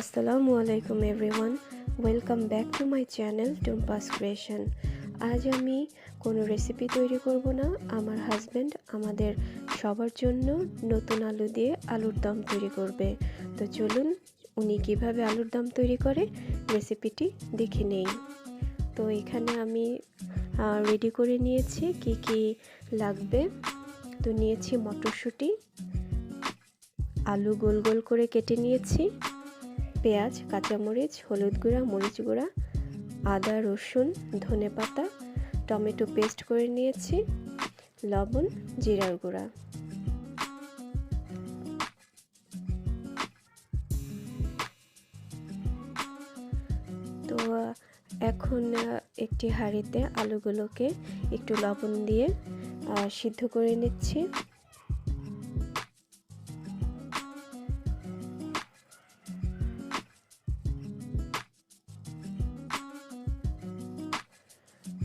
আসসালামু আলাইকুম everyone, welcome back to my channel Tumpa's creation. আজ আমি কোনো রেসিপি তৈরি করব না, আমার হাজব্যান্ড আমাদের সবার জন্য নতুন আলু দিয়ে আলুর দম তৈরি করবে। তো চলুন উনি কিভাবে আলুর দম তৈরি করে রেসিপিটি দেখে নেই। তো এখানে আমি রেডি করে নিয়েছি কি কি লাগবে। তো নিয়েছি মটরশুঁটি, আলু গোল গোল করে কেটে নিয়েছি, পেঁয়াজ, কাঁচামরিচ, হলুদ গুঁড়া, মরিচ গুঁড়া, আদা, রসুন, ধনেপাতা, টমেটো পেস্ট করে নিয়েছি, লবণ, জিরার গুঁড়া। তো এখন একটি হাঁড়িতে আলুগুলোকে একটু লবণ দিয়ে সিদ্ধ করে নিচ্ছি।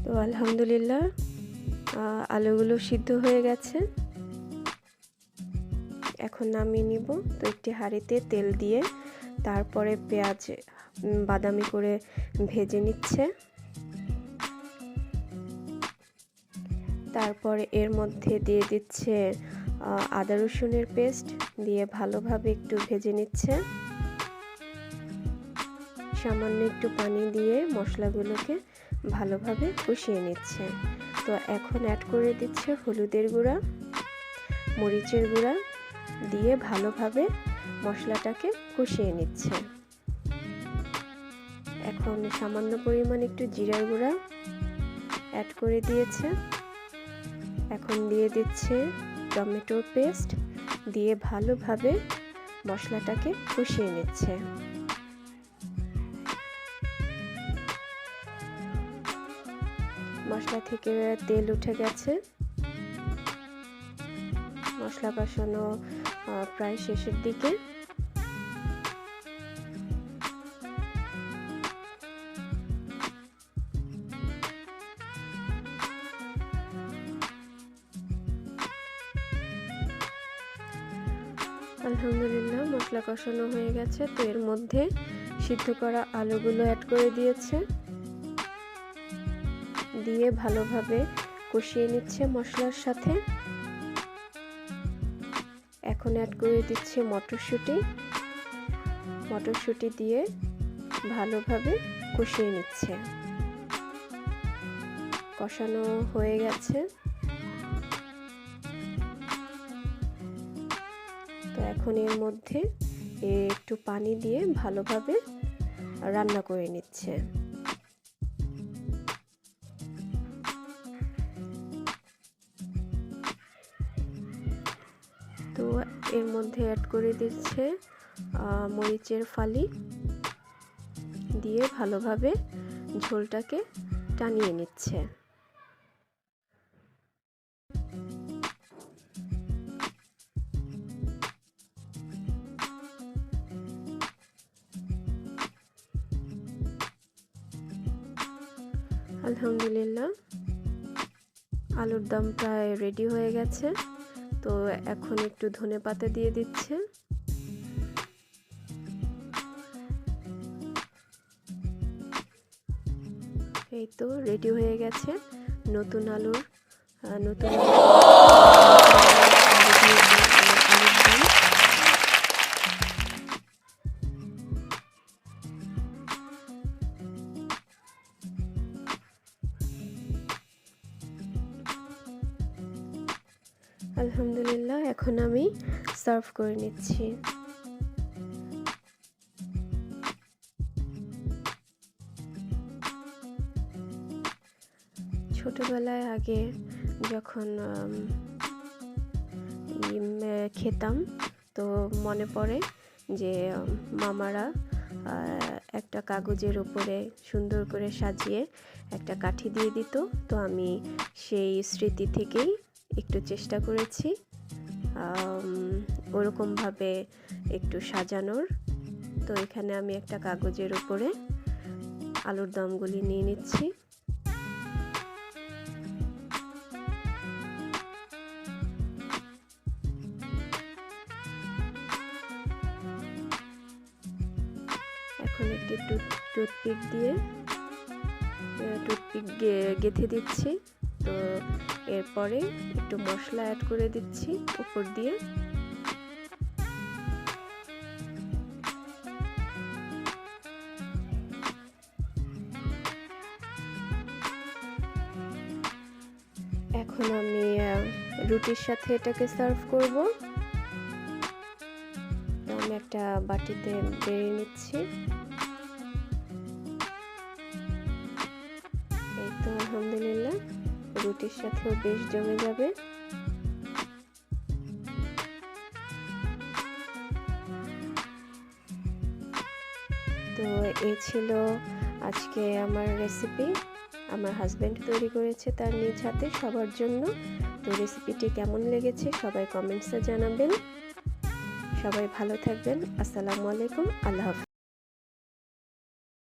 তো আলহামদুলিল্লাহ আলুগুলো সিদ্ধ হয়ে গেছে, এখন নামিয়ে নিব। তো একটি হাঁড়িতে তেল দিয়ে তারপরে পেঁয়াজ বাদামি করে ভেজে নিচ্ছে। তারপরে এর মধ্যে দিয়ে দিচ্ছে আদা রসুনের পেস্ট, দিয়ে ভালোভাবে একটু ভেজে নিচ্ছে। সামান্য একটু পানি দিয়ে মশলাগুলোকে ভালোভাবে কষিয়ে নিচ্ছে। তো এখন অ্যাড করে দিচ্ছে হলুদের গুঁড়া, মরিচের গুঁড়া, দিয়ে ভালোভাবে মশলাটাকে কষিয়ে নিচ্ছে। এখন সামান্য পরিমাণ একটু জিরার গুঁড়া অ্যাড করে দিয়েছে। এখন দিয়ে দিচ্ছে টমেটোর পেস্ট, দিয়ে ভালোভাবে মশলাটাকে কষিয়ে নিচ্ছে। মশলা থেকে তেল উঠে গেছে, মশলা কষানো প্রায় শেষের দিকে। আলহামদুলিল্লাহ মশলা কষানো হয়ে গেছে। তো এর মধ্যে সিদ্ধ করা আলুগুলো অ্যাড করে দিয়েছে, দিয়ে ভালোভাবে কষিয়ে নিচ্ছে মশলার সাথে। এখন অ্যাড করে দিচ্ছে মটরশুঁটি দিয়ে ভালোভাবে কষিয়ে নিচ্ছে। কষানো হয়ে গেছে। তো এখন এর মধ্যে একটু পানি দিয়ে ভালোভাবে রান্না করে নিচ্ছে। তো এর মধ্যে অ্যাড করে দিচ্ছে মরিচের ফালি, দিয়ে ভালোভাবে ঝোলটাকে টানিয়ে নিচ্ছে। আলহামদুলিল্লাহ আলুর দম প্রায় রেডি হয়ে গেছে। তো এখন একটু ধনেপাতা দিয়ে দিচ্ছে। এই তো রেডি হয়ে গেছে নতুন আলুর দম। আলহামদুলিল্লাহ এখন আমি সার্ভ করে নিচ্ছি। ছোটবেলায় আগে যখন খেতাম, তো মনে পড়ে যে মামারা একটা কাগজের উপরে সুন্দর করে সাজিয়ে একটা কাঠি দিয়ে দিত। তো আমি সেই স্মৃতি থেকেই একটু চেষ্টা করেছি ওরকমভাবে একটু সাজানোর। তো এখানে আমি একটা কাগজের উপরে আলুর দমগুলি নিয়ে নিচ্ছি। এখন একটি টুথপিক দিয়ে টুথপিক গেঁথে দিচ্ছি। তো এরপরে একটু মশলা অ্যাড করে দিচ্ছি উপর দিয়ে। এখন আমি রুটির সাথে এটাকে সার্ভ করব। তো আমি একটা বাটিতে বেড়ে নিচ্ছি। এই তো আলহামদুলিল্লাহ রুটির সাথেও বেশ জমে যাবে। তো এই ছিল আজকে আমার রেসিপি। আমার হাজব্যান্ড তৈরি করেছে তার নিজ হাতে সবার জন্য। তো রেসিপিটি কেমন লেগেছে সবাই কমেন্টসে জানাবেন। সবাই ভালো থাকবেন। আসসালামু আলাইকুম। আল্লাহ হাফেজ।